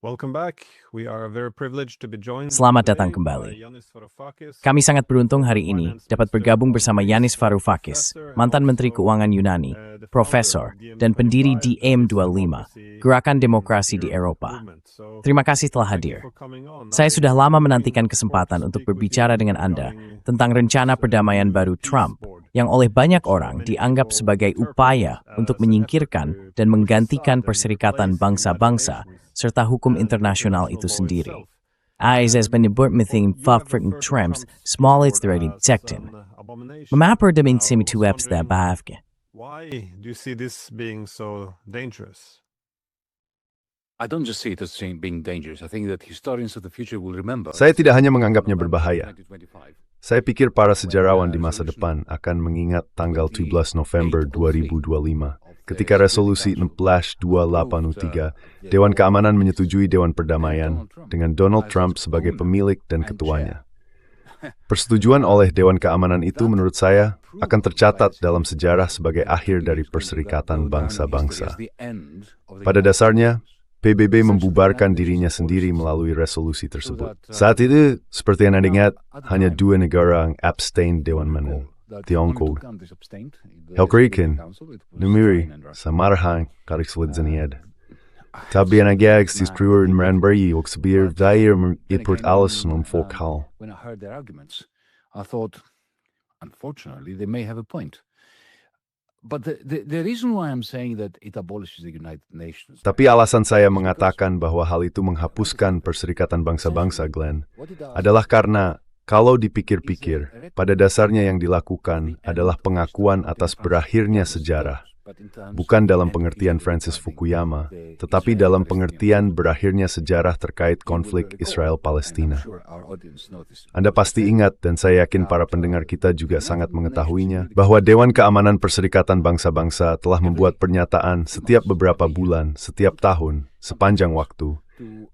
Welcome back. We are very privileged to be joined Selamat today datang by kembali. Yanis Varoufakis. Kami sangat beruntung hari ini dapat bergabung bersama Yanis Varoufakis, mantan Menteri Keuangan Yunani, profesor, dan pendiri DiEM25, Gerakan Demokrasi di Eropa. Terima kasih telah hadir. Saya sudah lama menantikan kesempatan untuk berbicara dengan Anda tentang rencana perdamaian baru Trump, yang oleh banyak orang dianggap sebagai upaya untuk menyingkirkan dan menggantikan Perserikatan Bangsa-Bangsa serta hukum internasional itu sendiri. ISS menyebut meting favorit Trumps smalhetsdirekten. Mengapa demikian itu webster bahafke? Why do you see this being so dangerous? I don't just see it as being dangerous. I think that historians of the future will remember. Saya tidak hanya menganggapnya berbahaya. Saya pikir para sejarawan di masa depan akan mengingat tanggal 17 November 2025, ketika resolusi 16.283, Dewan Keamanan menyetujui Dewan Perdamaian dengan Donald Trump sebagai pemilik dan ketuanya. Persetujuan oleh Dewan Keamanan itu menurut saya akan tercatat dalam sejarah sebagai akhir dari Perserikatan Bangsa-Bangsa. Pada dasarnya, PBB membubarkan dirinya sendiri melalui resolusi tersebut. Saat itu, seperti yang Anda ingat, hanya dua negara yang abstain Dewan Menang, Tiongkok, Helkriken, Numiri, Samarang, Karikslidzaniad. Tapi yang agak istruer in Ranbury, Oxbir, Vair, Iport Alice, non Fokal. When I heard their arguments, I thought, unfortunately, they may have a point. But the reason why I'm saying that it abolishes the United Nations. Tapi alasan saya mengatakan bahwa hal itu menghapuskan Perserikatan Bangsa-Bangsa, Glenn, adalah karena kalau dipikir-pikir, pada dasarnya yang dilakukan adalah pengakuan atas berakhirnya sejarah. Bukan dalam pengertian Francis Fukuyama, tetapi dalam pengertian berakhirnya sejarah terkait konflik Israel-Palestina. Anda pasti ingat, dan saya yakin para pendengar kita juga sangat mengetahuinya, bahwa Dewan Keamanan Perserikatan Bangsa-Bangsa telah membuat pernyataan setiap beberapa bulan, setiap tahun, sepanjang waktu,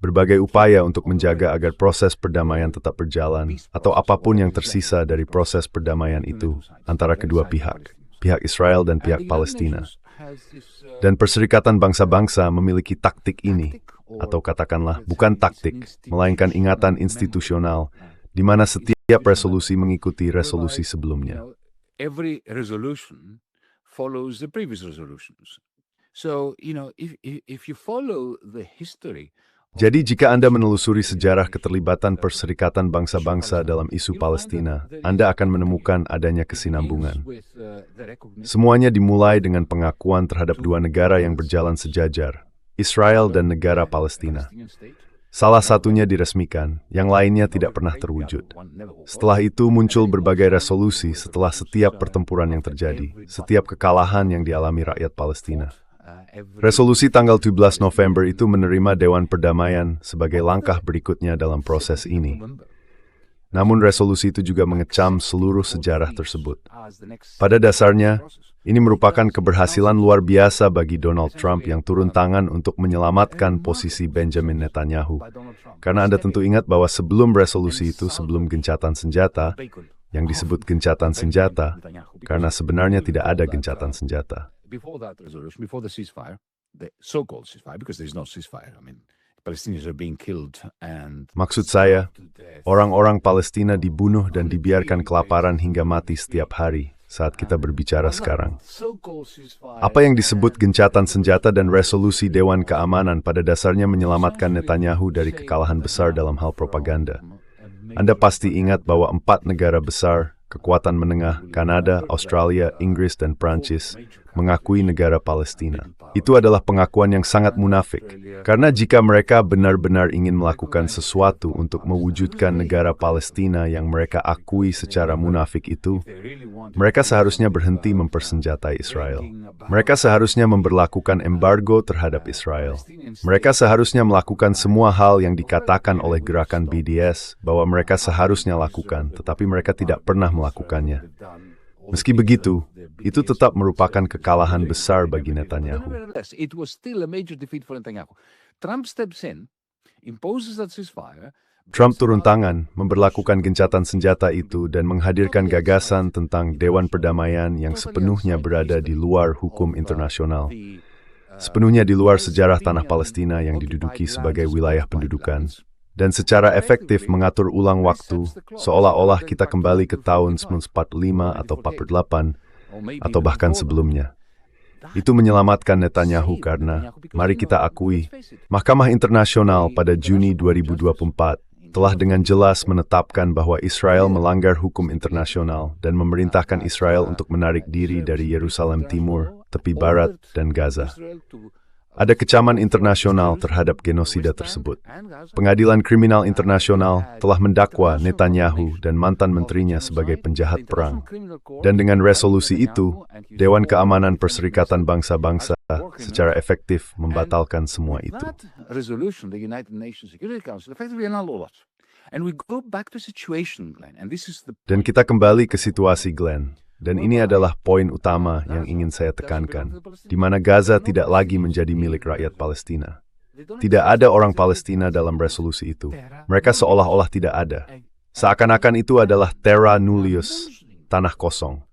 berbagai upaya untuk menjaga agar proses perdamaian tetap berjalan, atau apapun yang tersisa dari proses perdamaian itu antara kedua pihak Israel dan pihak Palestina. Dan Perserikatan Bangsa-Bangsa memiliki taktik ini, atau katakanlah bukan taktik, melainkan ingatan institusional, di mana setiap resolusi mengikuti resolusi sebelumnya. Every resolution follows the previous resolutions. So, if you follow the history. Jadi jika Anda menelusuri sejarah keterlibatan Perserikatan Bangsa-Bangsa dalam isu Palestina, Anda akan menemukan adanya kesinambungan. Semuanya dimulai dengan pengakuan terhadap dua negara yang berjalan sejajar, Israel dan negara Palestina. Salah satunya diresmikan, yang lainnya tidak pernah terwujud. Setelah itu muncul berbagai resolusi setelah setiap pertempuran yang terjadi, setiap kekalahan yang dialami rakyat Palestina. Resolusi tanggal 17 November itu menerima Dewan Perdamaian sebagai langkah berikutnya dalam proses ini. Namun resolusi itu juga mengecam seluruh sejarah tersebut. Pada dasarnya, ini merupakan keberhasilan luar biasa bagi Donald Trump yang turun tangan untuk menyelamatkan posisi Benjamin Netanyahu. Karena Anda tentu ingat bahwa sebelum resolusi itu, sebelum gencatan senjata, yang disebut gencatan senjata, karena sebenarnya tidak ada gencatan senjata. Before that resolution, before the ceasefire, the so-called ceasefire, because there's no ceasefire. I mean, Palestinians are being killed and. Maksud saya, orang-orang Palestina dibunuh dan dibiarkan kelaparan hingga mati setiap hari saat kita berbicara sekarang. Apa yang disebut gencatan senjata dan resolusi Dewan Keamanan pada dasarnya menyelamatkan Netanyahu dari kekalahan besar dalam hal propaganda. Anda pasti ingat bahwa 4 negara besar, kekuatan menengah, Kanada, Australia, Inggris, dan Prancis, mengakui negara Palestina. Itu adalah pengakuan yang sangat munafik. Karena jika mereka benar-benar ingin melakukan sesuatu untuk mewujudkan negara Palestina yang mereka akui secara munafik itu, mereka seharusnya berhenti mempersenjatai Israel. Mereka seharusnya memberlakukan embargo terhadap Israel. Mereka seharusnya melakukan semua hal yang dikatakan oleh gerakan BDS bahwa mereka seharusnya lakukan, tetapi mereka tidak pernah melakukannya. Meski begitu, itu tetap merupakan kekalahan besar bagi Netanyahu. It was still a major defeat for Netanyahu. Trump steps in, imposes that ceasefire. Trump turun tangan, memberlakukan gencatan senjata itu dan menghadirkan gagasan tentang Dewan Perdamaian yang sepenuhnya berada di luar hukum internasional. sepenuhnya di luar sejarah tanah Palestina yang diduduki sebagai wilayah pendudukan, dan secara efektif mengatur ulang waktu, seolah-olah kita kembali ke tahun 1945 atau 48, atau bahkan sebelumnya. Itu menyelamatkan Netanyahu karena, mari kita akui, Mahkamah Internasional pada Juni 2024 telah dengan jelas menetapkan bahwa Israel melanggar hukum internasional dan memerintahkan Israel untuk menarik diri dari Yerusalem Timur, tepi barat, dan Gaza. Ada kecaman internasional terhadap genosida tersebut. Pengadilan Kriminal Internasional telah mendakwa Netanyahu dan mantan menterinya sebagai penjahat perang. Dan dengan resolusi itu, Dewan Keamanan Perserikatan Bangsa-Bangsa secara efektif membatalkan semua itu. Dan kita kembali ke situasi Glenn. Dan ini adalah poin utama yang ingin saya tekankan, di mana Gaza tidak lagi menjadi milik rakyat Palestina. Tidak ada orang Palestina dalam resolusi itu. Mereka seolah-olah tidak ada. Seakan-akan itu adalah terra nullius, tanah kosong.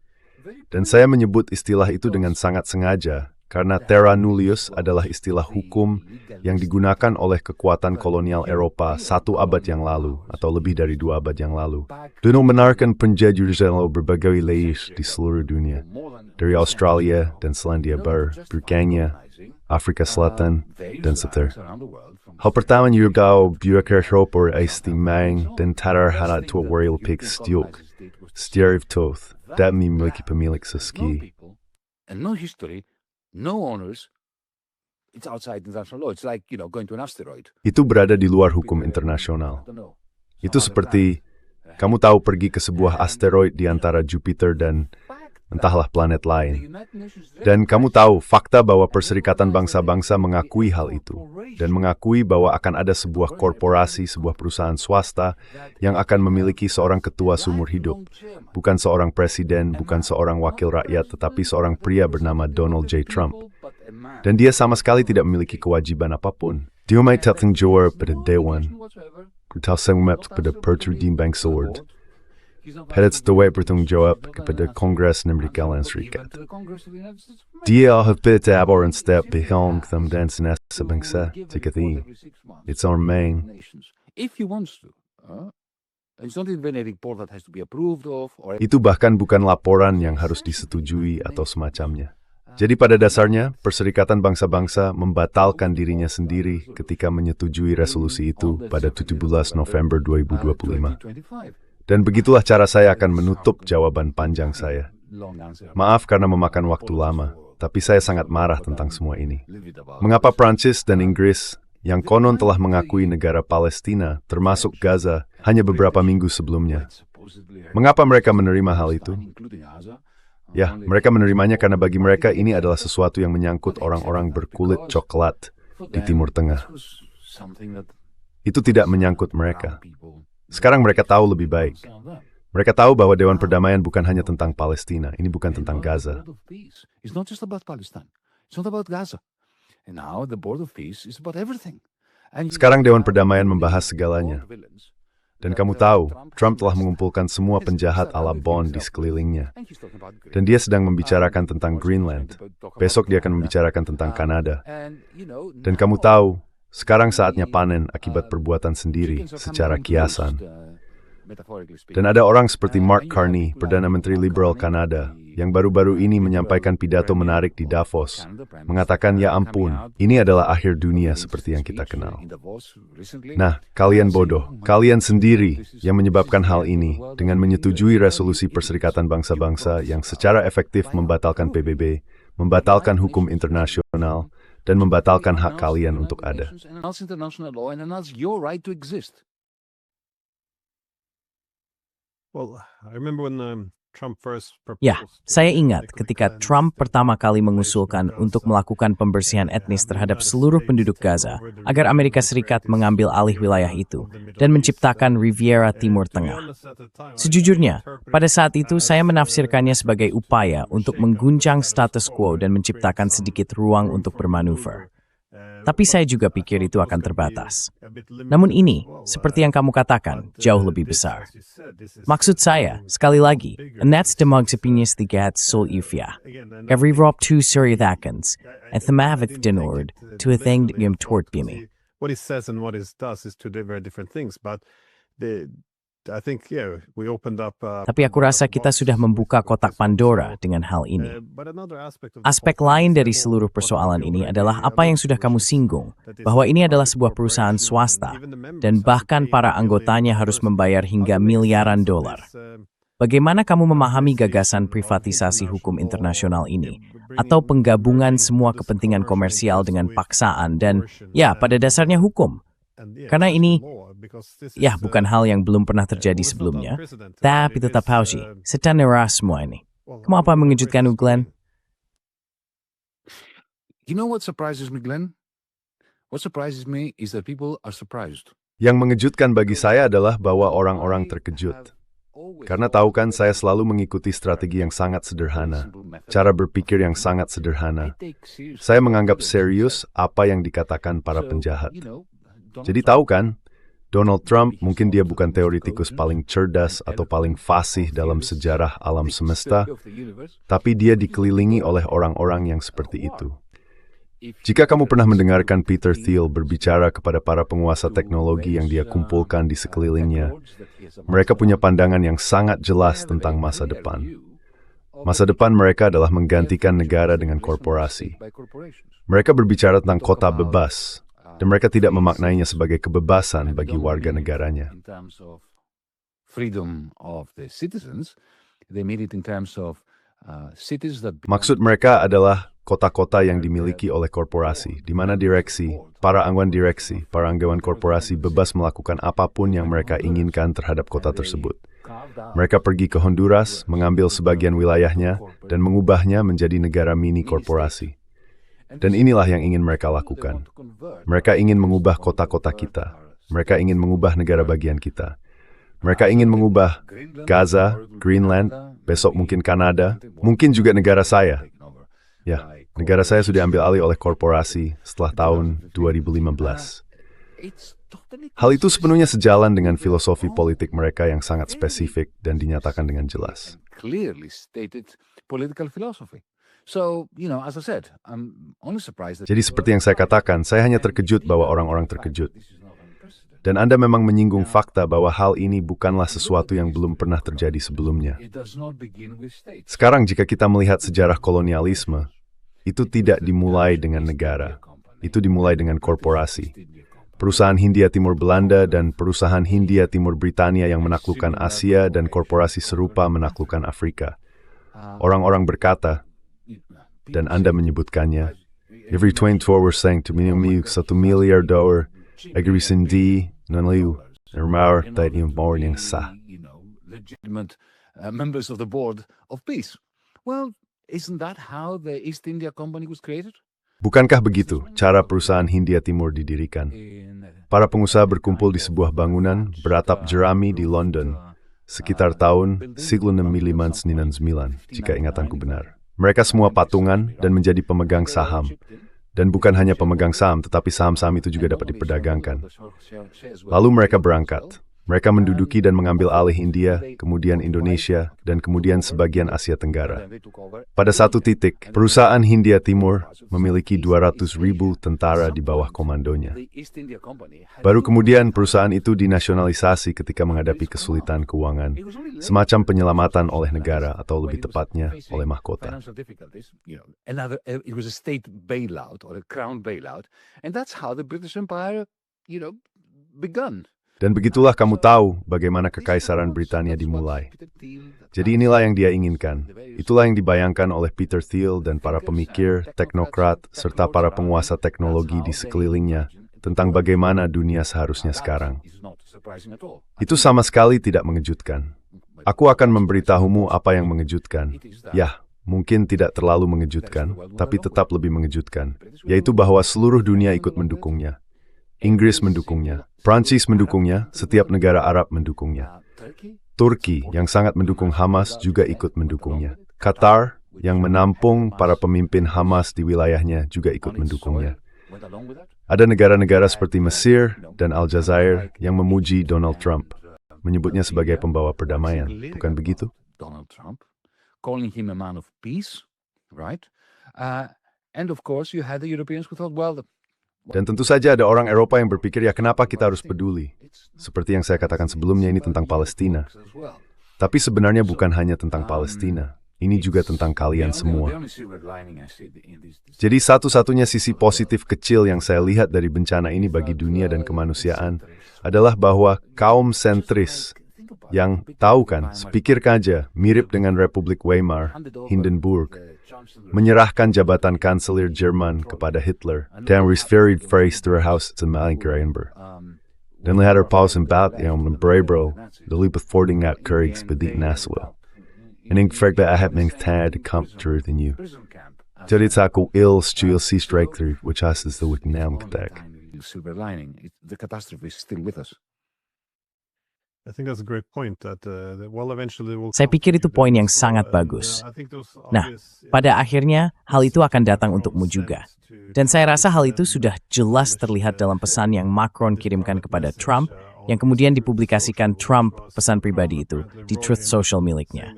Dan saya menyebut istilah itu dengan sangat sengaja, karena terra nullius adalah istilah hukum yang digunakan oleh kekuatan kolonial Eropa 1 abad yang lalu, atau lebih dari 2 abad yang lalu, dan membenarkan penjajahan berbagai wilayah di seluruh dunia, dari Australia dan Selandia Baru, Britania, Afrika Selatan, dan seterusnya. Hal pertama juga birokrat Eropa istimewa dan tarar hanat tua waril pik stiuk, setiap toth, dan memiliki pemilik seski. No owners, it's outside international law. It's like, going to an asteroid. Itu berada di luar hukum internasional. Itu seperti, kamu tahu pergi ke sebuah asteroid di antara Jupiter dan entahlah planet lain. Dan kamu tahu fakta bahwa Perserikatan Bangsa-Bangsa mengakui hal itu. Dan mengakui bahwa akan ada sebuah korporasi, sebuah perusahaan swasta yang akan memiliki seorang ketua seumur hidup. Bukan seorang presiden, bukan seorang wakil rakyat, tetapi seorang pria bernama Donald J. Trump. Dan dia sama sekali tidak memiliki kewajiban apapun. Dia may tatang jawab pada Dewan. Kertasang map pada Pertuding Bank Sword. Pedits dewa bertanggung jawab kepada Kongres Amerika Serikat. Dia harus abor and step behind them dan senasa bangsa tikati. It's our main. If he wants to. It's not even a report that has to be approved of. Itu bahkan bukan laporan yang harus disetujui atau semacamnya. Jadi pada dasarnya, Perserikatan Bangsa-Bangsa membatalkan dirinya sendiri ketika menyetujui resolusi itu pada 17 November 2025. Dan begitulah cara saya akan menutup jawaban panjang saya. Maaf karena memakan waktu lama, tapi saya sangat marah tentang semua ini. Mengapa Prancis dan Inggris, yang konon telah mengakui negara Palestina, termasuk Gaza, hanya beberapa minggu sebelumnya? Mengapa mereka menerima hal itu? Ya, mereka menerimanya karena bagi mereka ini adalah sesuatu yang menyangkut orang-orang berkulit coklat di Timur Tengah. Itu tidak menyangkut mereka. Sekarang mereka tahu lebih baik. Mereka tahu bahwa Dewan Perdamaian bukan hanya tentang Palestina, ini bukan tentang Gaza. Sekarang Dewan Perdamaian membahas segalanya. Dan kamu tahu, Trump telah mengumpulkan semua penjahat ala Bond di sekelilingnya. Dan dia sedang membicarakan tentang Greenland. Besok dia akan membicarakan tentang Kanada. Dan kamu tahu, sekarang saatnya panen akibat perbuatan sendiri secara kiasan. Dan ada orang seperti Mark Carney, Perdana Menteri Liberal Kanada, yang baru-baru ini menyampaikan pidato menarik di Davos, mengatakan, ya ampun, ini adalah akhir dunia seperti yang kita kenal. Nah, kalian bodoh, kalian sendiri yang menyebabkan hal ini dengan menyetujui resolusi Perserikatan Bangsa-Bangsa yang secara efektif membatalkan PBB, membatalkan hukum internasional, dan membatalkan hak kalian untuk ada. Ya, saya ingat ketika Trump pertama kali mengusulkan untuk melakukan pembersihan etnis terhadap seluruh penduduk Gaza agar Amerika Serikat mengambil alih wilayah itu dan menciptakan Riviera Timur Tengah. Sejujurnya, pada saat itu saya menafsirkannya sebagai upaya untuk mengguncang status quo dan menciptakan sedikit ruang untuk bermanuver. Tapi saya juga pikir itu akan terbatas. Namun ini, seperti yang kamu katakan, jauh lebih besar. Maksud saya, sekali lagi, and that's demogsipinis tigat sol ifya. Every rop tu suryathakkans, and themavith dinord, to a thing gim tort bimi. What he says and what he does is two very different things, but I think we opened up. Tapi aku rasa kita sudah membuka kotak Pandora dengan hal ini. Aspek lain dari seluruh persoalan ini adalah apa yang sudah kamu singgung, bahwa ini adalah sebuah perusahaan swasta, dan bahkan para anggotanya harus membayar hingga miliaran dolar. Bagaimana kamu memahami gagasan privatisasi hukum internasional ini, atau penggabungan semua kepentingan komersial dengan paksaan dan, pada dasarnya hukum? Karena ini, bukan hal yang belum pernah terjadi sebelumnya, tapi tetap harus setan neras semua ini. Kamu apa mengejutkanmu, Glenn? You know what surprises me, Glenn? What surprises me is that people are surprised. Yang mengejutkan bagi saya adalah bahwa orang-orang terkejut. Karena tahu kan saya selalu mengikuti strategi yang sangat sederhana, cara berpikir yang sangat sederhana. Saya menganggap serius apa yang dikatakan para penjahat. Jadi tahu kan, Donald Trump mungkin dia bukan teoritikus paling cerdas atau paling fasih dalam sejarah alam semesta, tapi dia dikelilingi oleh orang-orang yang seperti itu. Jika kamu pernah mendengarkan Peter Thiel berbicara kepada para penguasa teknologi yang dia kumpulkan di sekelilingnya, mereka punya pandangan yang sangat jelas tentang masa depan. Masa depan mereka adalah menggantikan negara dengan korporasi. Mereka berbicara tentang kota bebas, dan mereka tidak memaknainya sebagai kebebasan bagi warga negaranya. Maksud mereka adalah kota-kota yang dimiliki oleh korporasi, di mana direksi, para anggawan korporasi bebas melakukan apapun yang mereka inginkan terhadap kota tersebut. Mereka pergi ke Honduras, mengambil sebagian wilayahnya, dan mengubahnya menjadi negara mini korporasi. Dan inilah yang ingin mereka lakukan. Mereka ingin mengubah kota-kota kita. Mereka ingin mengubah negara bagian kita. Mereka ingin mengubah Gaza, Greenland, besok mungkin Kanada, mungkin juga negara saya. Ya, negara saya sudah ambil alih oleh korporasi setelah tahun 2015. Hal itu sepenuhnya sejalan dengan filosofi politik mereka yang sangat spesifik dan dinyatakan dengan jelas. Jadi seperti yang saya katakan, saya hanya terkejut bahwa orang-orang terkejut. Dan Anda memang menyinggung fakta bahwa hal ini bukanlah sesuatu yang belum pernah terjadi sebelumnya. Sekarang jika kita melihat sejarah kolonialisme, itu tidak dimulai dengan negara. Itu dimulai dengan korporasi. Perusahaan Hindia Timur Belanda dan perusahaan Hindia Timur Britania yang menaklukkan Asia dan korporasi serupa menaklukkan Afrika. Orang-orang berkata, dan Anda menyebutkannya, every 24 were saying to minimum $1 miliar agree non-liu ermar that yung more yang sah. Legitimate members of the board of peace. Well, isn't that how the East India Company was created? Bukankah begitu cara perusahaan Hindia Timur didirikan? Para pengusaha berkumpul di sebuah bangunan beratap jerami di London sekitar tahun 1999, jika ingatanku benar. Mereka semua patungan dan menjadi pemegang saham. Dan bukan hanya pemegang saham, tetapi saham-saham itu juga dapat diperdagangkan. Lalu mereka berangkat. Mereka menduduki dan mengambil alih India, kemudian Indonesia, dan kemudian sebagian Asia Tenggara. Pada satu titik, perusahaan Hindia Timur memiliki 200.000 tentara di bawah komandonya. Baru kemudian perusahaan itu dinasionalisasi ketika menghadapi kesulitan keuangan, semacam penyelamatan oleh negara atau lebih tepatnya oleh mahkota. It was a state bailout or a crown bailout, and that's how the British Empire, begun. Dan begitulah kamu tahu bagaimana Kekaisaran Britania dimulai. Jadi inilah yang dia inginkan. Itulah yang dibayangkan oleh Peter Thiel dan para pemikir, teknokrat, serta para penguasa teknologi di sekelilingnya tentang bagaimana dunia seharusnya sekarang. Itu sama sekali tidak mengejutkan. Aku akan memberitahumu apa yang mengejutkan. Ya, mungkin tidak terlalu mengejutkan, tapi tetap lebih mengejutkan, yaitu bahwa seluruh dunia ikut mendukungnya. Inggris mendukungnya, Prancis mendukungnya, setiap negara Arab mendukungnya. Turki yang sangat mendukung Hamas juga ikut mendukungnya. Qatar yang menampung para pemimpin Hamas di wilayahnya juga ikut mendukungnya. Ada negara-negara seperti Mesir dan Aljazair yang memuji Donald Trump, menyebutnya sebagai pembawa perdamaian, bukan begitu? Donald Trump, calling him a man of peace, right? And of course you had the Europeans who thought, well, Dan tentu saja ada orang Eropa yang berpikir, ya kenapa kita harus peduli? Seperti yang saya katakan sebelumnya, ini tentang Palestina. Tapi sebenarnya bukan hanya tentang Palestina. Ini juga tentang kalian semua. Jadi satu-satunya sisi positif kecil yang saya lihat dari bencana ini bagi dunia dan kemanusiaan adalah bahwa kaum sentris yang tahu kan, sepikirkan aja, mirip dengan Republik Weimar, Hindenburg, menyerahkan jabatan kanselir Jerman kepada Hitler dan referred phrase to her house in Malinkrijnberg. Dan lihat pausen bad yang membrebel de liefbevordering uit krijgsgebied Nassau. En ik vreeg bij heb mijn tijd kamp terug in you. Jadi aku stuur strijker, which has the Vietnam attack. silver lining. The catastrophe is still with us. I think that's a great point that eventually we'll Saya pikir itu poin yang sangat bagus. Nah, pada akhirnya hal itu akan datang untukmu juga. Dan saya rasa hal itu sudah jelas terlihat dalam pesan yang Macron kirimkan kepada Trump, yang kemudian dipublikasikan Trump pesan pribadi itu di Truth Social miliknya.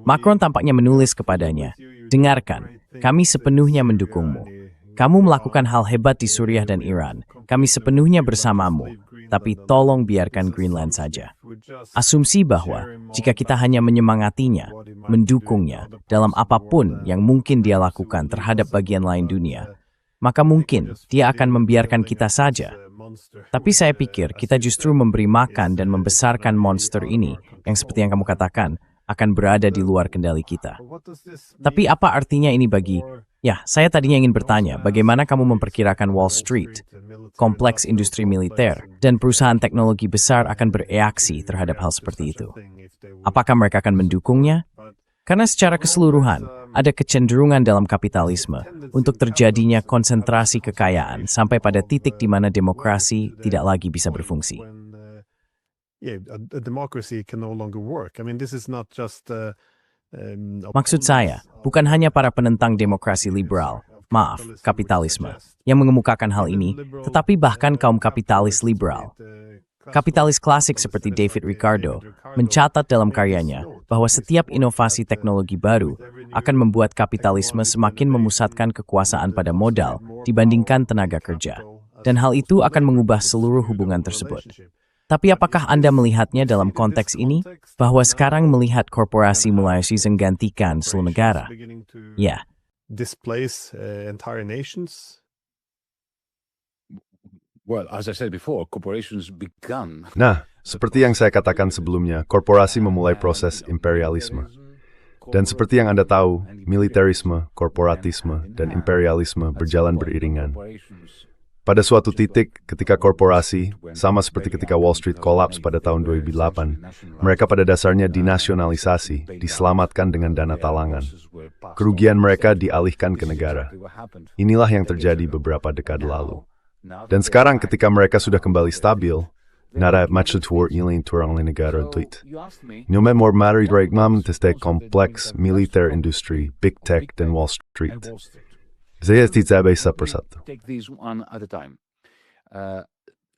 Macron tampaknya menulis kepadanya, "Dengarkan, kami sepenuhnya mendukungmu. Kamu melakukan hal hebat di Suriah dan Iran. Kami sepenuhnya bersamamu. Tapi tolong biarkan Greenland saja." Asumsi bahwa jika kita hanya menyemangatinya, mendukungnya dalam apapun yang mungkin dia lakukan terhadap bagian lain dunia, maka mungkin dia akan membiarkan kita saja. Tapi saya pikir kita justru memberi makan dan membesarkan monster ini yang seperti yang kamu katakan akan berada di luar kendali kita. Tapi apa artinya ini bagi... Ya, saya tadinya ingin bertanya, bagaimana kamu memperkirakan Wall Street, kompleks industri militer, dan perusahaan teknologi besar akan bereaksi terhadap hal seperti itu? Apakah mereka akan mendukungnya? Karena secara keseluruhan, ada kecenderungan dalam kapitalisme untuk terjadinya konsentrasi kekayaan sampai pada titik di mana demokrasi tidak lagi bisa berfungsi. Maksud saya, bukan hanya para penentang demokrasi liberal, kapitalisme, yang mengemukakan hal ini, tetapi bahkan kaum kapitalis liberal. Kapitalis klasik seperti David Ricardo mencatat dalam karyanya bahwa setiap inovasi teknologi baru akan membuat kapitalisme semakin memusatkan kekuasaan pada modal dibandingkan tenaga kerja. Dan hal itu akan mengubah seluruh hubungan tersebut. Tapi apakah Anda melihatnya dalam konteks ini? Bahwa sekarang melihat korporasi mulai menggantikan seluruh negara? Ya. Well, as I said before, corporations began. Nah, seperti yang saya katakan sebelumnya, korporasi memulai proses imperialisme. Dan seperti yang Anda tahu, militerisme, korporatisme, dan imperialisme berjalan beriringan. Pada suatu titik, ketika korporasi, sama seperti ketika Wall Street kolaps pada tahun 2008, mereka pada dasarnya dinasionalisasi, diselamatkan dengan dana talangan. Kerugian mereka dialihkan ke negara. Inilah yang terjadi beberapa dekade lalu. Dan sekarang ketika mereka sudah kembali stabil, nara macet war iling turang negara duit. Nyomen more mari regmam teste kompleks militer industri, big tech dan Wall Street. Saya tidak bisa persatu. Take these one at a time.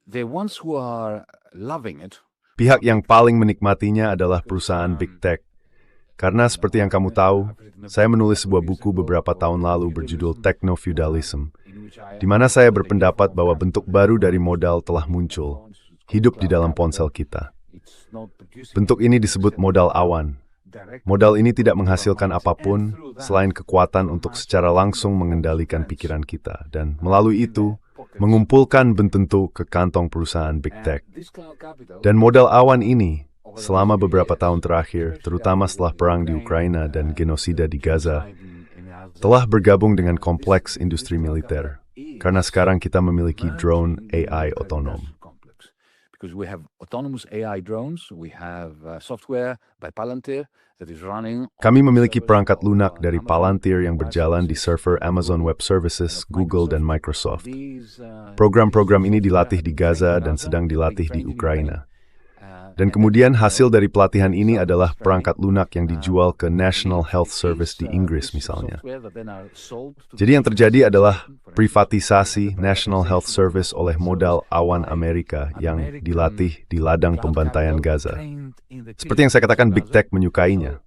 The ones who are loving it. Pihak yang paling menikmatinya adalah perusahaan big tech. Karena seperti yang kamu tahu, saya menulis sebuah buku beberapa tahun lalu berjudul Techno-Feudalism, di mana saya berpendapat bahwa bentuk baru dari modal telah muncul, hidup di dalam ponsel kita. Bentuk ini disebut modal awan. Modal ini tidak menghasilkan apapun selain kekuatan untuk secara langsung mengendalikan pikiran kita, dan melalui itu, mengumpulkan bententu ke kantong perusahaan big tech. Dan modal awan ini, selama beberapa tahun terakhir, terutama setelah perang di Ukraina dan genosida di Gaza, telah bergabung dengan kompleks industri militer. Karena sekarang kita memiliki drone AI otonom. Because we have autonomous AI drones, we have software by Palantir that is running. Kami memiliki perangkat lunak dari Palantir yang berjalan di server Amazon Web Services, Google, dan Microsoft. Program-program ini dilatih di Gaza dan sedang dilatih di Ukraina. Dan kemudian hasil dari pelatihan ini adalah perangkat lunak yang dijual ke National Health Service di Inggris misalnya. Jadi yang terjadi adalah privatisasi National Health Service oleh modal awan Amerika yang dilatih di ladang pembantaian Gaza. Seperti yang saya katakan, Big Tech menyukainya.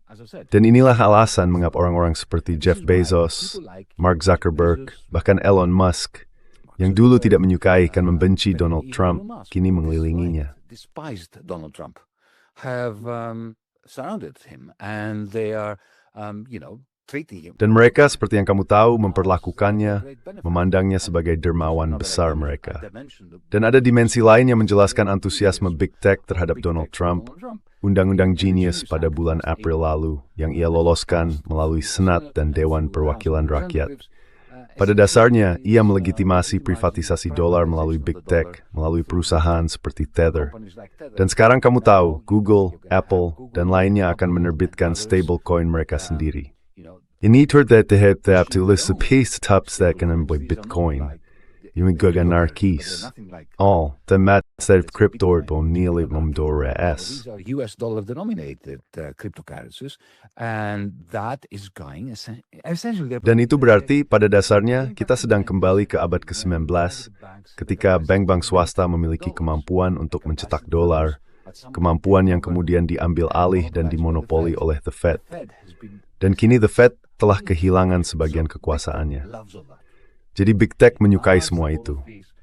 Dan inilah alasan mengapa orang-orang seperti Jeff Bezos, Mark Zuckerberg, bahkan Elon Musk, yang dulu tidak menyukai dan membenci Donald Trump, kini mengelilinginya. Despised Donald Trump have surrounded him and they are treating him. Dan mereka seperti yang kamu tahu memperlakukannya, memandangnya sebagai dermawan besar mereka. Dan ada dimensi lain yang menjelaskan antusiasme Big Tech terhadap Donald Trump, Undang-Undang Genius pada bulan April lalu yang ia loloskan melalui Senat dan Dewan Perwakilan Rakyat. Pada dasarnya, ia melegitimasi privatisasi dolar melalui Big Tech, melalui perusahaan seperti Tether. Dan sekarang kamu tahu, Google, Apple, dan lainnya akan menerbitkan stablecoin mereka sendiri. Ini terhadap tulis sepace tapstack and Bitcoin. Yung gaganarkis. All, temat serv cryptor bonili bomdores. These are US dollar denominated cryptocurrencies and that is going essentially. Dan itu berarti pada dasarnya kita sedang kembali ke abad ke-19 ketika bank-bank swasta memiliki kemampuan untuk mencetak dolar, kemampuan yang kemudian diambil alih dan dimonopoli oleh The Fed. Dan kini The Fed telah kehilangan sebagian kekuasaannya. Jadi Big Tech menyukai semua itu.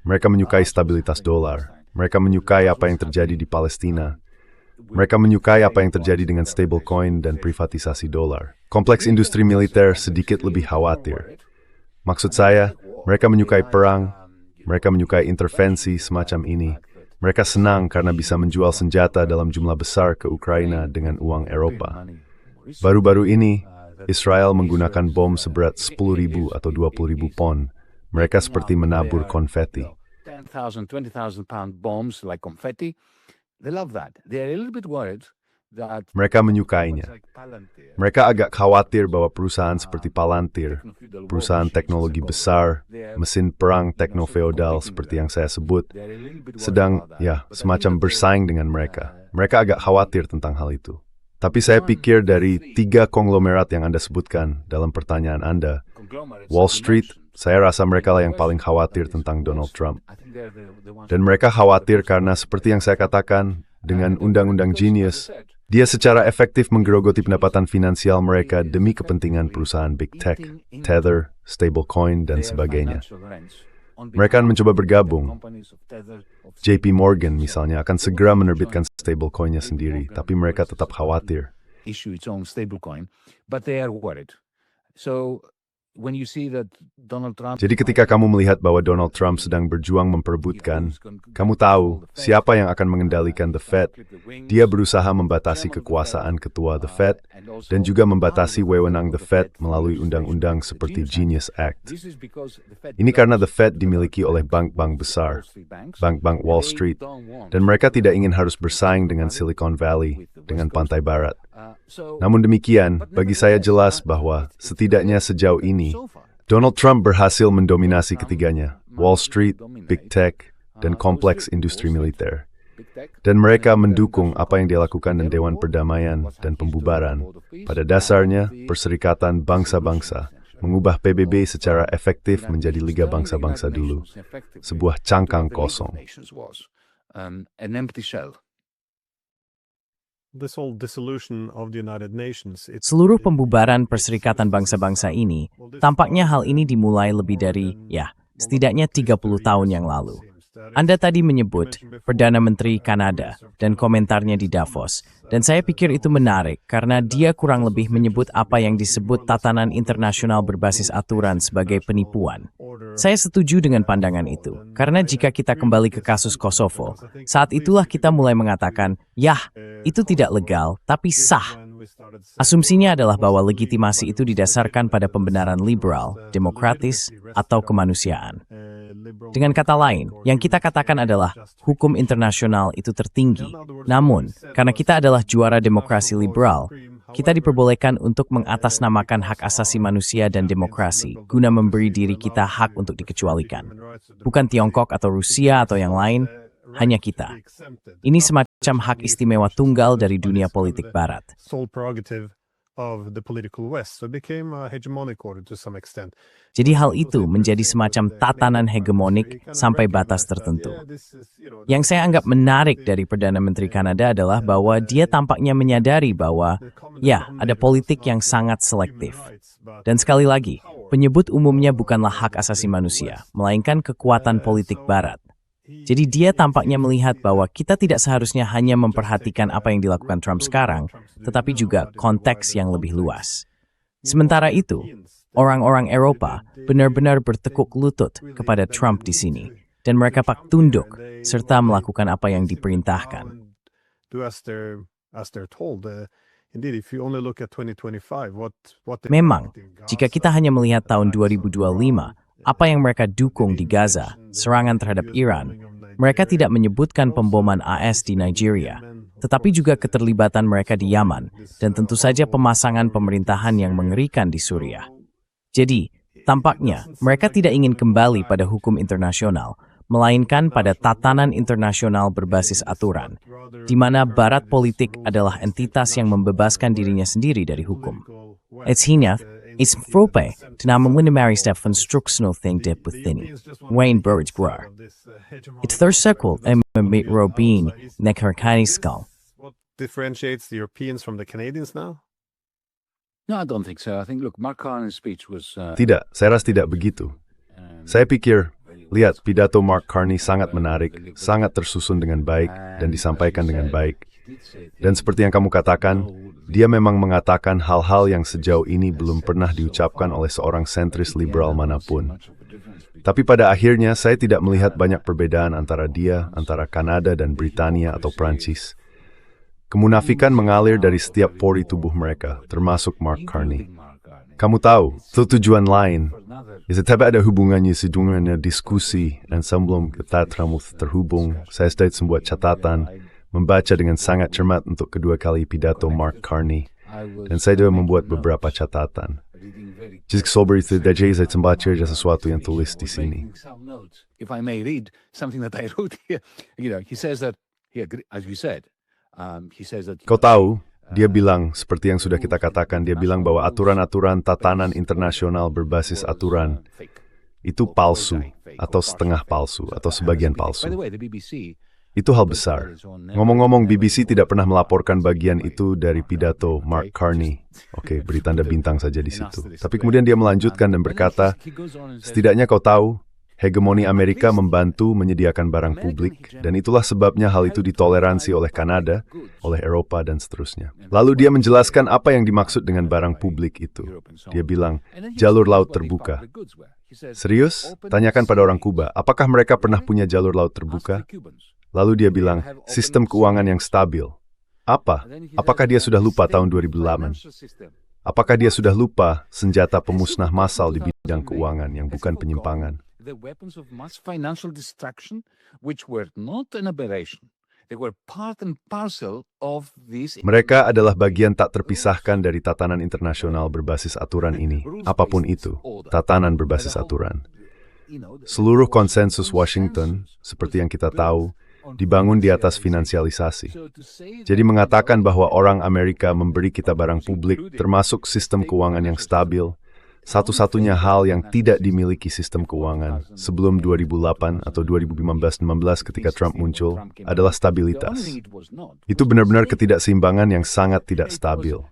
Mereka menyukai stabilitas dolar. Mereka menyukai apa yang terjadi di Palestina. Mereka menyukai apa yang terjadi dengan stablecoin dan privatisasi dolar. Kompleks industri militer sedikit lebih khawatir. Maksud saya, mereka menyukai perang. Mereka menyukai intervensi semacam ini. Mereka senang karena bisa menjual senjata dalam jumlah besar ke Ukraina dengan uang Eropa. Baru-baru ini, Israel menggunakan bom seberat 10.000 atau 20.000 pon. Mereka seperti menabur konfeti. 10,000, 20,000 pound bombs like confetti. They love that. They're a little bit worried that Mereka menyukainya. Mereka agak khawatir bahwa perusahaan seperti Palantir, perusahaan teknologi besar, mesin perang teknofeodal seperti yang saya sebut, sedang semacam bersaing dengan mereka. Mereka agak khawatir tentang hal itu. Tapi saya pikir dari 3 konglomerat yang Anda sebutkan dalam pertanyaan Anda, Wall Street, saya rasa mereka lah yang paling khawatir tentang Donald Trump. Dan mereka khawatir karena seperti yang saya katakan, dengan Undang-Undang Genius, dia secara efektif menggerogoti pendapatan finansial mereka demi kepentingan perusahaan Big Tech, Tether, stablecoin, dan sebagainya. Mereka akan mencoba bergabung. JP Morgan misalnya akan segera menerbitkan stablecoin-nya sendiri, tapi mereka tetap khawatir. issue its own stablecoin, but they are worried. So when you see that Donald Trump. Jadi ketika kamu melihat bahwa Donald Trump sedang berjuang memperebutkan, kamu tahu siapa yang akan mengendalikan The Fed. Dia berusaha membatasi kekuasaan ketua The Fed dan juga membatasi wewenang The Fed melalui undang-undang seperti Genius Act. Ini karena The Fed dimiliki oleh bank-bank besar, bank-bank Wall Street, dan mereka tidak ingin harus bersaing dengan Silicon Valley, dengan Pantai Barat. Namun demikian, bagi saya jelas bahwa setidaknya sejauh ini, Donald Trump berhasil mendominasi ketiganya, Wall Street, Big Tech, dan kompleks industri militer. Dan mereka mendukung apa yang dia lakukan dan Dewan Perdamaian dan Pembubaran. Pada dasarnya, Perserikatan Bangsa-Bangsa mengubah PBB secara efektif menjadi Liga Bangsa-Bangsa dulu, sebuah cangkang kosong. An empty shell. Seluruh pembubaran Perserikatan Bangsa-Bangsa ini, tampaknya hal ini dimulai lebih dari, setidaknya 30 tahun yang lalu. Anda tadi menyebut Perdana Menteri Kanada dan komentarnya di Davos, dan saya pikir itu menarik karena dia kurang lebih menyebut apa yang disebut tatanan internasional berbasis aturan sebagai penipuan. Saya setuju dengan pandangan itu, karena jika kita kembali ke kasus Kosovo, saat itulah kita mulai mengatakan, itu tidak legal, tapi sah. Asumsinya adalah bahwa legitimasi itu didasarkan pada pembenaran liberal, demokratis, atau kemanusiaan. Dengan kata lain, yang kita katakan adalah hukum internasional itu tertinggi. Namun, karena kita adalah juara demokrasi liberal, kita diperbolehkan untuk mengatasnamakan hak asasi manusia dan demokrasi guna memberi diri kita hak untuk dikecualikan. Bukan Tiongkok atau Rusia atau yang lain, hanya kita. Ini semacam hak istimewa tunggal dari dunia politik Barat. Jadi hal itu menjadi semacam tatanan hegemonik sampai batas tertentu. Yang saya anggap menarik dari Perdana Menteri Kanada adalah bahwa dia tampaknya menyadari bahwa, ya, ada politik yang sangat selektif. Dan sekali lagi, penyebut umumnya bukanlah hak asasi manusia, melainkan kekuatan politik Barat. Jadi dia tampaknya melihat bahwa kita tidak seharusnya hanya memperhatikan apa yang dilakukan Trump sekarang, tetapi juga konteks yang lebih luas. Sementara itu, orang-orang Eropa benar-benar bertekuk lutut kepada Trump di sini, dan mereka pak tunduk serta melakukan apa yang diperintahkan. Memang, jika kita hanya melihat tahun 2025, apa yang mereka dukung di Gaza, serangan terhadap Iran, mereka tidak menyebutkan pemboman AS di Nigeria, tetapi juga keterlibatan mereka di Yaman, dan tentu saja pemasangan pemerintahan yang mengerikan di Suriah. Jadi, tampaknya mereka tidak ingin kembali pada hukum internasional, melainkan pada tatanan internasional berbasis aturan, di mana Barat politik adalah entitas yang membebaskan dirinya sendiri dari hukum. Is vrope to namelijk van struksnul think betinni, Wayne Burridge-Grar. It's their circle and met Robin Nekarkaniskal. What differentiates the Europeans from the Canadians now? No, I don't think so. I think, look, Mark Carney's speech was... Tidak, saya rasa tidak begitu. Saya pikir, lihat, pidato Mark Carney sangat menarik, sangat tersusun dengan baik, dan disampaikan dengan baik. Dan seperti yang kamu katakan, dia memang mengatakan hal-hal yang sejauh ini belum pernah diucapkan oleh seorang sentris liberal manapun. Tapi pada akhirnya saya tidak melihat banyak perbedaan antara dia, antara Kanada dan Britania atau Prancis. Kemunafikan mengalir dari setiap pori tubuh mereka, termasuk Mark Carney. Kamu tahu, tujuan lain. Tapi ada hubungannya sedungannya diskusi, dan sebelum kita terhubung, saya sedang membuat catatan, membaca dengan sangat cermat untuk kedua kali pidato Mark Carney, dan saya juga membuat beberapa catatan. Jika sober itu, saya membaca sesuatu yang tulis di sini. If I may read something that I wrote here, he says that, as you said, he says that... Kau tahu, dia bilang, seperti yang sudah kita katakan, dia bilang bahwa aturan-aturan tatanan internasional berbasis aturan itu palsu, atau setengah palsu, atau sebagian palsu. Itu hal besar. Ngomong-ngomong, BBC tidak pernah melaporkan bagian itu dari pidato Mark Carney. Oke, beri tanda bintang saja di situ. Tapi kemudian dia melanjutkan dan berkata, setidaknya kau tahu, hegemoni Amerika membantu menyediakan barang publik, dan itulah sebabnya hal itu ditoleransi oleh Kanada, oleh Eropa, dan seterusnya. Lalu dia menjelaskan apa yang dimaksud dengan barang publik itu. Dia bilang, jalur laut terbuka. Serius? Tanyakan pada orang Kuba, apakah mereka pernah punya jalur laut terbuka? Lalu dia bilang, sistem keuangan yang stabil. Apa? Apakah dia sudah lupa tahun 2008? Apakah dia sudah lupa senjata pemusnah massal di bidang keuangan yang bukan penyimpangan? Mereka adalah bagian tak terpisahkan dari tatanan internasional berbasis aturan ini. Apapun itu, tatanan berbasis aturan. Seluruh konsensus Washington, seperti yang kita tahu, dibangun di atas finansialisasi. Jadi mengatakan bahwa orang Amerika memberi kita barang publik, termasuk sistem keuangan yang stabil, satu-satunya hal yang tidak dimiliki sistem keuangan sebelum 2008 atau 2015-16 ketika Trump muncul adalah stabilitas. Itu benar-benar ketidakseimbangan yang sangat tidak stabil.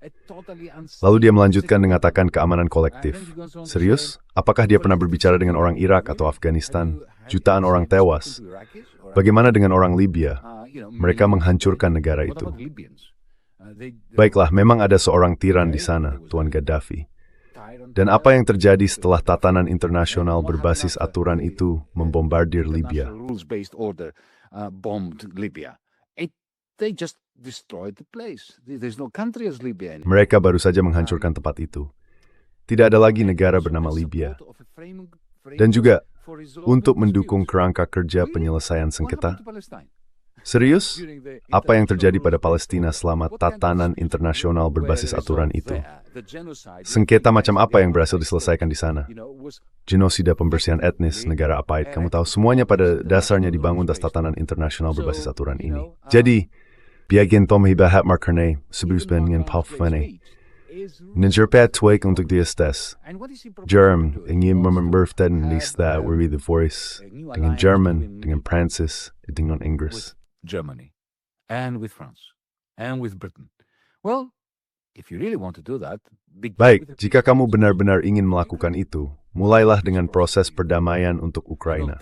Lalu dia melanjutkan mengatakan keamanan kolektif. Serius? Apakah dia pernah berbicara dengan orang Irak atau Afghanistan? Jutaan orang tewas. Bagaimana dengan orang Libya? Mereka menghancurkan negara itu. Baiklah, memang ada seorang tiran di sana, Tuan Gaddafi. Dan apa yang terjadi setelah tatanan internasional berbasis aturan itu membombardir Libya? Mereka baru saja menghancurkan tempat itu. Tidak ada lagi negara bernama Libya. Dan juga, untuk mendukung kerangka kerja penyelesaian sengketa, Serius? Apa yang terjadi pada Palestina selama tatanan internasional berbasis aturan itu? Sengketa macam apa yang berhasil diselesaikan di sana? Genosida, pembersihan etnis, negara apartheid, kamu tahu, semuanya pada dasarnya dibangun atas tatanan internasional berbasis aturan ini. Jadi, biagin tom hibahat markerne, sebusben dengan palfene. Ninjerpet twake untuk diestes. Germ, ingin memberften lista wari the voice, dengan German, dengan Prancis, dengan Inggris. Germany, and with France, and with Britain. Well, if you really want to do that, baik, jika kamu benar-benar ingin melakukan itu, mulailah dengan proses perdamaian untuk Ukraina.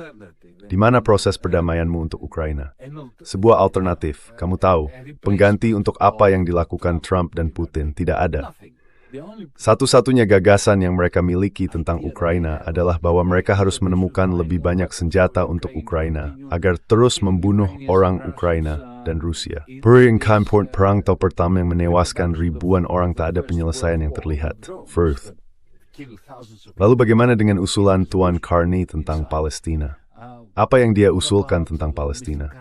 Di mana proses perdamaianmu untuk Ukraina? Sebuah alternatif, kamu tahu, pengganti untuk apa yang dilakukan Trump dan Putin tidak ada. Satu-satunya gagasan yang mereka miliki tentang Ukraina adalah bahwa mereka harus menemukan lebih banyak senjata untuk Ukraina agar terus membunuh orang Ukraina dan Rusia. Peringkat perang tahun pertama yang menewaskan ribuan orang tak ada penyelesaian yang terlihat. Firth. Lalu bagaimana dengan usulan Tuan Carney tentang Palestina? Apa yang dia usulkan tentang Palestina?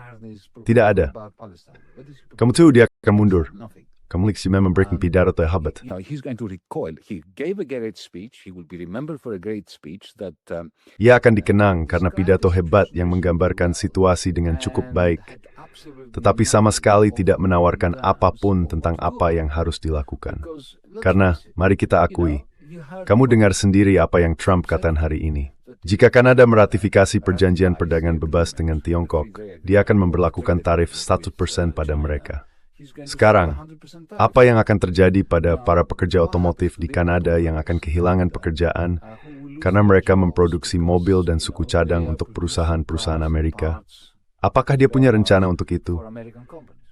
Tidak ada. Kamu tahu dia akan mundur. Kamu lihat si memberikan pidato hebat. he's going to recoil. He gave a great speech. He will be remembered for a great speech that. Ia akan dikenang karena pidato hebat yang menggambarkan situasi dengan cukup baik, tetapi sama sekali tidak menawarkan apapun tentang apa yang harus dilakukan. Karena, mari kita akui, kamu dengar sendiri apa yang Trump katakan hari ini. Jika Kanada meratifikasi perjanjian perdagangan bebas dengan Tiongkok, dia akan memberlakukan tarif 1% pada mereka. Sekarang, apa yang akan terjadi pada para pekerja otomotif di Kanada yang akan kehilangan pekerjaan karena mereka memproduksi mobil dan suku cadang untuk perusahaan-perusahaan Amerika? Apakah dia punya rencana untuk itu?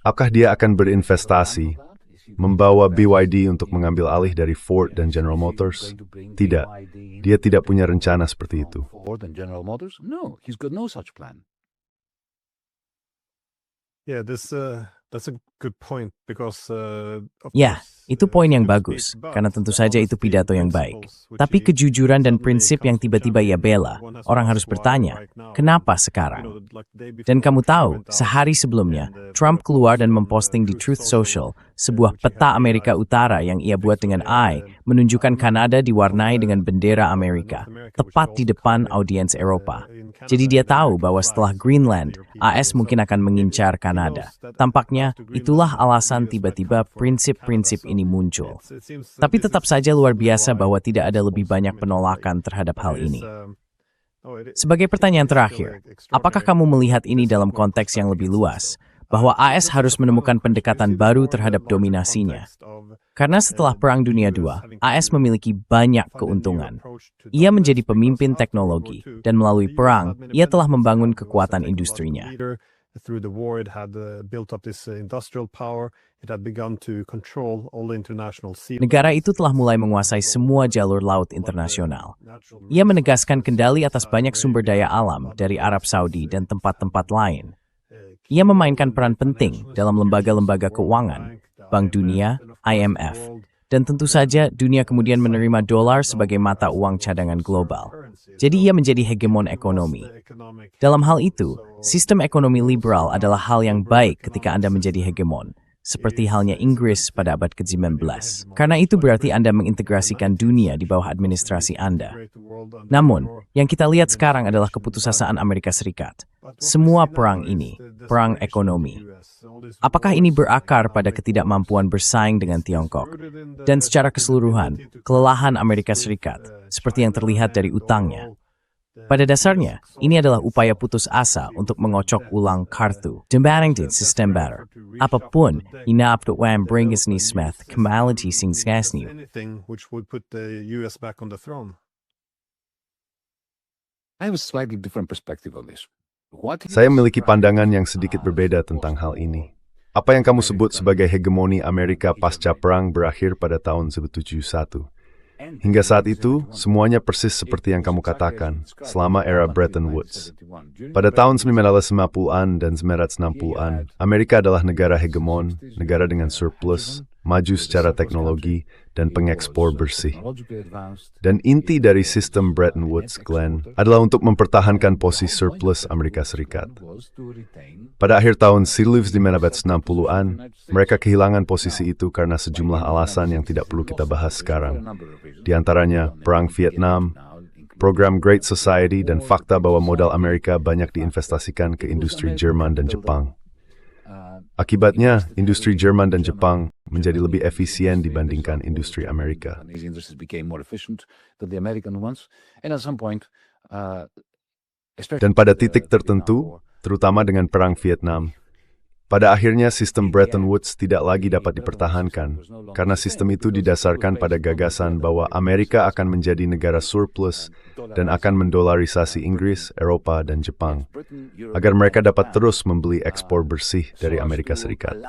Apakah dia akan berinvestasi, membawa BYD untuk mengambil alih dari Ford dan General Motors? Tidak. Dia tidak punya rencana seperti itu. Ford and General Motors? No, he's got no such plan. Yeah, that's a good point because of Ya, course, itu poin yang good bagus, speech, but karena tentu saja itu policy pidato yang baik. principles which Tapi he kejujuran dan suddenly prinsip yang comes to tiba-tiba ia champion, bela, one has to orang ask harus why bertanya, right now. kenapa You sekarang? know, like day before Dan kamu Trump tahu, went out sehari sebelumnya, and, Trump put keluar posts dan on, memposting di Truth Social sebuah which he peta had Amerika realized Utara yang ia buat dengan AI, menunjukkan Kanada diwarnai dengan bendera Amerika, tepat di depan audiens Eropa. Jadi dia tahu bahwa setelah Greenland, AS mungkin akan mengincar Kanada. Tampaknya, itulah alasan tiba-tiba prinsip-prinsip ini muncul. Tapi tetap saja luar biasa bahwa tidak ada lebih banyak penolakan terhadap hal ini. Sebagai pertanyaan terakhir, apakah kamu melihat ini dalam konteks yang lebih luas, bahwa AS harus menemukan pendekatan baru terhadap dominasinya? Karena setelah Perang Dunia II, AS memiliki banyak keuntungan. Ia menjadi pemimpin teknologi, dan melalui perang, ia telah membangun kekuatan industrinya. Through the war, it had built up this industrial power. It had begun to control all the international sea. Negara itu telah mulai menguasai semua jalur laut internasional. Ia menegaskan kendali atas banyak sumber daya alam dari Arab Saudi dan tempat-tempat lain. Ia memainkan peran penting dalam lembaga-lembaga keuangan, Bank Dunia, IMF, dan tentu saja dunia kemudian menerima dolar sebagai mata uang cadangan global. Jadi ia menjadi hegemon ekonomi. Dalam hal itu, sistem ekonomi liberal adalah hal yang baik ketika Anda menjadi hegemon, seperti halnya Inggris pada abad ke-19. Karena itu berarti Anda mengintegrasikan dunia di bawah administrasi Anda. Namun, yang kita lihat sekarang adalah keputusasaan Amerika Serikat. Semua perang ini, perang ekonomi. Apakah ini berakar pada ketidakmampuan bersaing dengan Tiongkok? Dan secara keseluruhan, kelelahan Amerika Serikat, seperti yang terlihat dari utangnya. Pada dasarnya, ini adalah upaya putus asa untuk mengocok ulang kartu dibanding sistem baru. Apapun, inaptwam bringisni smith kemality singsgasni. Anything which would put the US back on the throne. I have a slightly different perspective on this. Saya memiliki pandangan yang sedikit berbeda tentang hal ini. Apa yang kamu sebut sebagai hegemoni Amerika pasca perang berakhir pada tahun 1971. Hingga saat itu, semuanya persis seperti yang kamu katakan, selama era Bretton Woods. Pada tahun 1950-an dan 1960-an, Amerika adalah negara hegemon, negara dengan surplus, maju secara teknologi, dan pengekspor bersih. Dan inti dari sistem Bretton Woods, Glenn, adalah untuk mempertahankan posisi surplus Amerika Serikat. Pada akhir tahun 1960-an, mereka kehilangan posisi itu karena sejumlah alasan yang tidak perlu kita bahas sekarang. Di antaranya Perang Vietnam, program Great Society, dan fakta bahwa modal Amerika banyak diinvestasikan ke industri Jerman dan Jepang. Akibatnya, industri Jerman dan Jepang menjadi lebih efisien dibandingkan industri Amerika. Dan pada titik tertentu, terutama dengan Perang Vietnam, pada akhirnya sistem Bretton Woods tidak lagi dapat dipertahankan, karena sistem itu didasarkan pada gagasan bahwa Amerika akan menjadi negara surplus dan akan mendolarisasi Inggris, Eropa, dan Jepang, agar mereka dapat terus membeli ekspor bersih dari Amerika Serikat.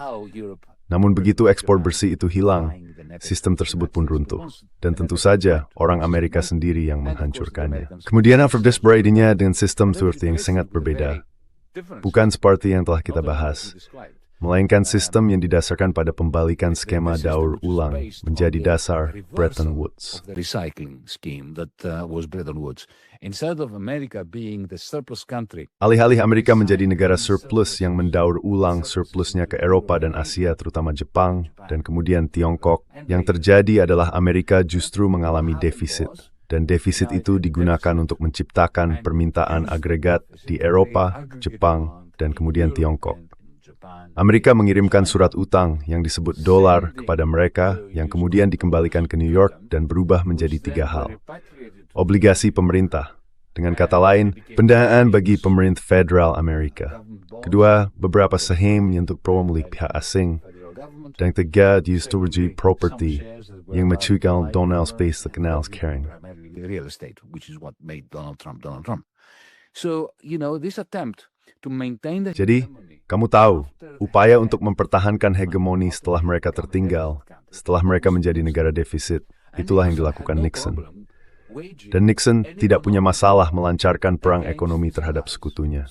Namun begitu ekspor bersih itu hilang, sistem tersebut pun runtuh. Dan tentu saja, orang Amerika sendiri yang menghancurkannya. Kemudian Alfred Disbrow idenya dengan sistem seperti yang sangat berbeda. Bukan seperti yang telah kita bahas, melainkan sistem yang didasarkan pada pembalikan skema daur ulang menjadi dasar Bretton Woods. Alih-alih Amerika menjadi negara surplus yang mendaur ulang surplusnya ke Eropa dan Asia, terutama Jepang, dan kemudian Tiongkok, yang terjadi adalah Amerika justru mengalami defisit. Dan defisit itu digunakan untuk menciptakan permintaan agregat di Eropa, Jepang, dan kemudian Tiongkok. Amerika mengirimkan surat utang yang disebut dolar kepada mereka yang kemudian dikembalikan ke New York dan berubah menjadi 3 hal. Obligasi pemerintah, dengan kata lain, pendanaan bagi pemerintah federal Amerika. Kedua, beberapa saham untuk pemilik pihak asing. Dan ketiga, distribusi properti yang mencukupi Donald Space terkenal sekarang. Real estate, which is what made Donald Trump Donald Trump. So, this attempt to maintain the Jadi, kamu tahu, upaya untuk mempertahankan hegemoni setelah mereka tertinggal, setelah mereka menjadi negara defisit, itulah yang dilakukan Nixon. Dan Nixon tidak punya masalah melancarkan perang ekonomi terhadap sekutunya.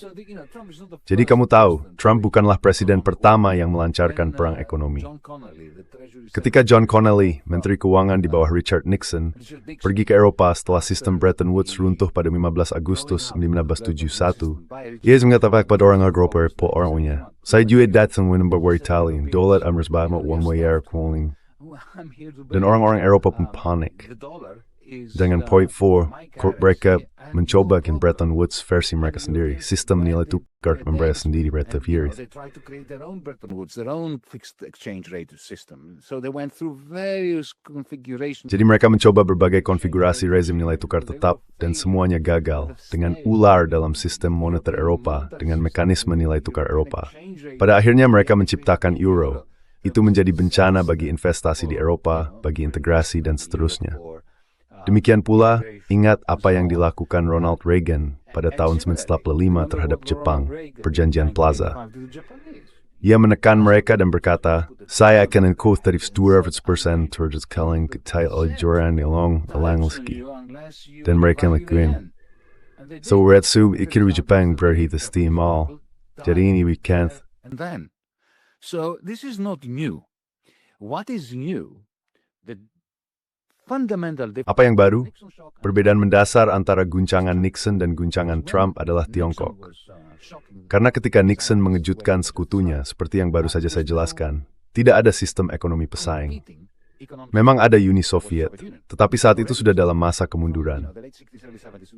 Jadi kamu tahu, Trump bukanlah presiden pertama yang melancarkan perang ekonomi. Ketika John Connally, Menteri Keuangan di bawah Richard Nixon, pergi ke Eropa setelah sistem Bretton Woods runtuh pada 15 Agustus 1971, ia mengatakan kepada orang Eropa po orangnya, "Saya juga datang menembak Italia, dolar Amerika uang miliar kuning." Dan orang-orang Eropa pun panik. Dengan point 4, mereka mencoba Bretton Woods versi mereka sendiri, sistem nilai tukar mereka sendiri relatif years. Jadi mereka mencoba berbagai konfigurasi rezim nilai tukar tetap dan semuanya gagal dengan ular dalam sistem moneter Eropa dengan mekanisme nilai tukar Eropa. Pada akhirnya mereka menciptakan euro. Itu menjadi bencana bagi investasi di Eropa, bagi integrasi dan seterusnya. Demikian pula, ingat apa yang dilakukan Ronald Reagan pada tahun 1945 terhadap Jepang, Perjanjian Plaza. Ia menekan mereka dan berkata, "Saya akan ikut dari 200% terhadap kalian ketai ajuran ilong alangleski." Dan mereka lakuin. So Retsu ikiru Jepang berarti istimal. Jadi ini weekend. So this is not new. What is new? Apa yang baru? Perbedaan mendasar antara guncangan Nixon dan guncangan Trump adalah Tiongkok. Karena ketika Nixon mengejutkan sekutunya, seperti yang baru saja saya jelaskan, tidak ada sistem ekonomi pesaing. Memang ada Uni Soviet, tetapi saat itu sudah dalam masa kemunduran.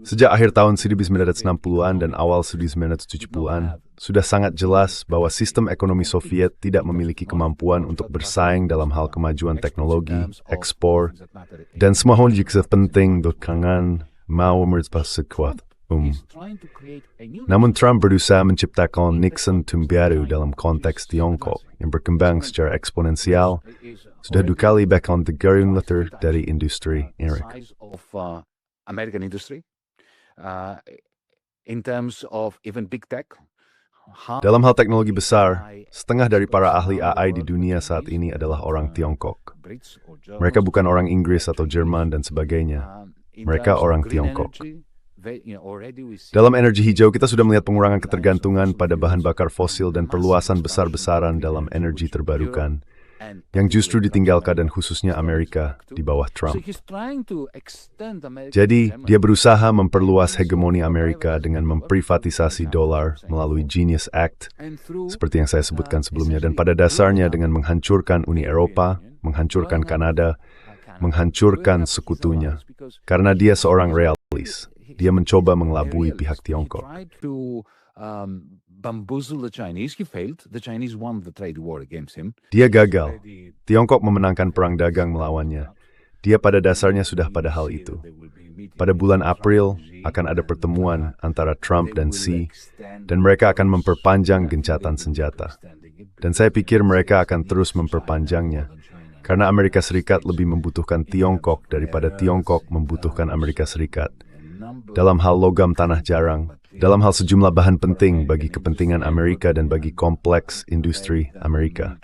Sejak akhir tahun 1960-an dan awal 1970-an, sudah sangat jelas bahwa sistem ekonomi Soviet tidak memiliki kemampuan untuk bersaing dalam hal kemajuan teknologi, ekspor, dan semua hal yang penting untuk kangen mau memperkuat. Namun Trump berusaha menciptakan Nixon baru dalam konteks Tiongkok yang berkembang secara eksponensial, sudah 2 kali bahkan 3 letter dari industri American industry, in terms of even big tech. Dalam hal teknologi besar, setengah dari para ahli AI di dunia saat ini adalah orang Tiongkok. Mereka bukan orang Inggris atau Jerman dan sebagainya. Mereka orang Tiongkok. Dalam energi hijau, kita sudah melihat pengurangan ketergantungan pada bahan bakar fosil dan perluasan besar-besaran dalam energi terbarukan. yang justru ditinggalkan dan khususnya Amerika di bawah Trump. So he's trying to extend American Jadi, dia hegemony. berusaha memperluas hegemoni Amerika dengan memprivatisasi dolar melalui Genius Act, And through, seperti yang saya sebutkan sebelumnya, dan pada dasarnya dengan menghancurkan Uni Eropa, menghancurkan Kanada, menghancurkan sekutunya. Karena dia seorang realis, dia mencoba mengelabui pihak Tiongkok. He tried to bamboozle the Chinese. He failed. The Chinese won the trade war against him. Dia gagal. Tiongkok memenangkan perang dagang melawannya. Dia pada dasarnya sudah pada hal itu. Pada bulan April akan ada pertemuan antara Trump dan Xi, dan mereka akan memperpanjang gencatan senjata. Dan saya pikir mereka akan terus memperpanjangnya, karena Amerika Serikat lebih membutuhkan Tiongkok daripada Tiongkok membutuhkan Amerika Serikat. Dalam hal logam tanah jarang, dalam hal sejumlah bahan penting bagi kepentingan Amerika dan bagi kompleks industri Amerika.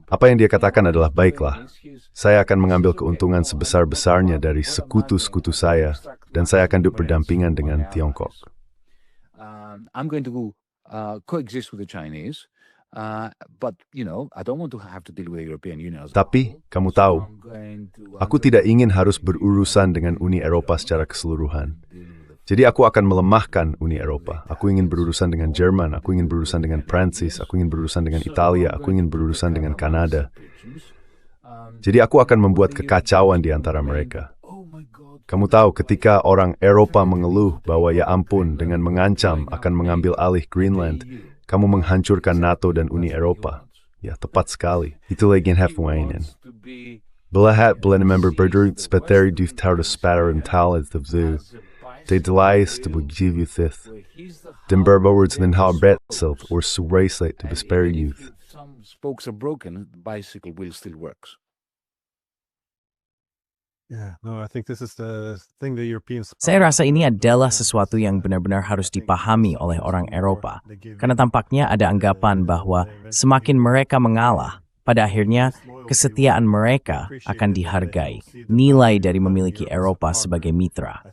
Apa yang dia katakan adalah, baiklah, saya akan mengambil keuntungan sebesar-besarnya dari sekutu-sekutu saya, dan saya akan duduk berdampingan dengan Tiongkok. I'm going to coexist with the Chinese, but I don't want to have to deal with the European Union. Tapi, kamu tahu, aku tidak ingin harus berurusan dengan Uni Eropa secara keseluruhan. Jadi aku akan melemahkan Uni Eropa. Aku ingin berurusan dengan Jerman, aku ingin berurusan dengan Prancis, aku ingin berurusan dengan Italia, aku ingin berurusan dengan Kanada. Jadi aku akan membuat kekacauan di antara mereka. Kamu tahu, ketika orang Eropa mengeluh bahwa ya ampun, dengan mengancam akan mengambil alih Greenland, kamu menghancurkan NATO dan Uni Eropa. Ya, tepat sekali. Itulah yang hefweinen. Belahat member berdurut speteri du taude spatter en tal het of zoo. De delies te begivethith. Den berbowords den ha bretselt or suwaislet to bespare youth. Some spokes are broken, the bicycle wheel still works. Yeah, no, I think this is the thing the Europeans. Saya rasa ini adalah sesuatu yang benar-benar harus dipahami oleh orang Eropa, karena tampaknya ada anggapan bahwa semakin mereka mengalah, pada akhirnya kesetiaan mereka akan dihargai, nilai dari memiliki Eropa sebagai mitra.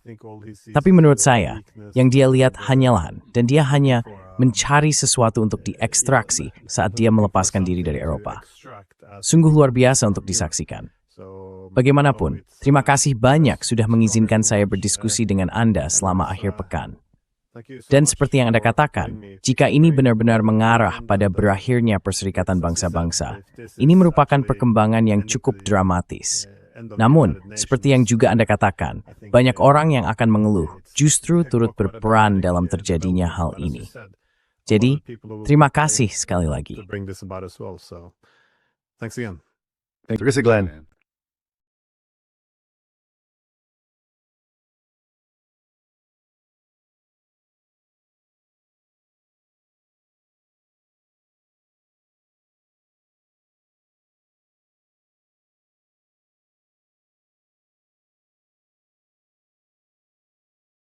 Tapi menurut saya, yang dia lihat hanyalah, dan dia hanya mencari sesuatu untuk diekstraksi saat dia melepaskan diri dari Eropa. Sungguh luar biasa untuk disaksikan. Bagaimanapun, terima kasih banyak sudah mengizinkan saya berdiskusi dengan Anda selama akhir pekan. Dan seperti yang Anda katakan, jika ini benar-benar mengarah pada berakhirnya Perserikatan Bangsa-Bangsa, ini merupakan perkembangan yang cukup dramatis. Namun, seperti yang juga Anda katakan, banyak orang yang akan mengeluh justru turut berperan dalam terjadinya hal ini. Jadi, terima kasih sekali lagi. Thanks again. Terima kasih, Glenn.